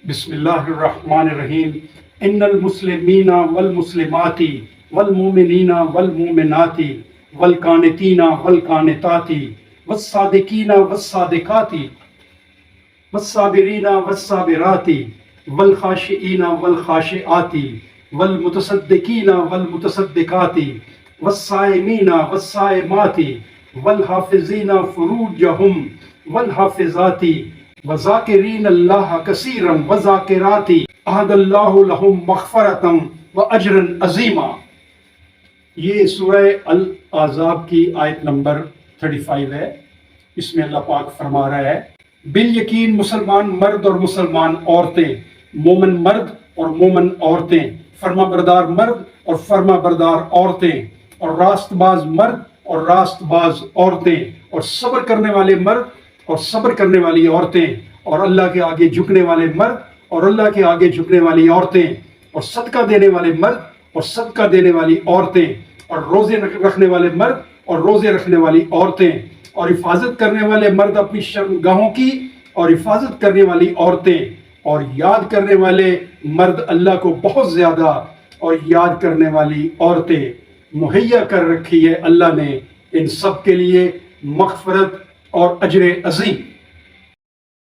بسم اللہ الرحمن الرحیم ان المسلمین والمسلمات والمؤمنین والمؤمنات والقانتین والقانتات والصادقین والصادقات والصابرین والصابرات والخاشعین والخاشعات والمتصدقین والمتصدقات والصائمین والصائمات والحافظین فروجہم والحافظات وذاکرین اللہ کثیرا وذاکرات اعد اللہ لہم مغفرۃ واجرا عظیما۔ یہ سورہ الاحزاب کی آیت نمبر 35 ہے۔ اس میں اللہ پاک فرما رہا ہے بالیقین مسلمان مرد اور مسلمان عورتیں، مومن مرد اور مومن عورتیں، فرما بردار مرد اور فرما بردار عورتیں، اور راست باز مرد اور راست باز عورتیں، اور صبر کرنے والے مرد اور صبر کرنے والی عورتیں، اور اللہ کے آگے جھکنے والے مرد اور اللہ کے آگے جھکنے والی عورتیں، اور صدقہ دینے والے مرد اور صدقہ دینے والی عورتیں، اور روزے رکھنے والے مرد اور روزے رکھنے والی عورتیں، اور حفاظت کرنے والے مرد اپنی شرمگاہوں کی، اور حفاظت کرنے والی عورتیں، اور یاد کرنے والے مرد اللہ کو بہت زیادہ، اور یاد کرنے والی عورتیں مہیا کر رکھی ہے اللہ نے ان سب کے لیے مغفرت اور اجر عظیم۔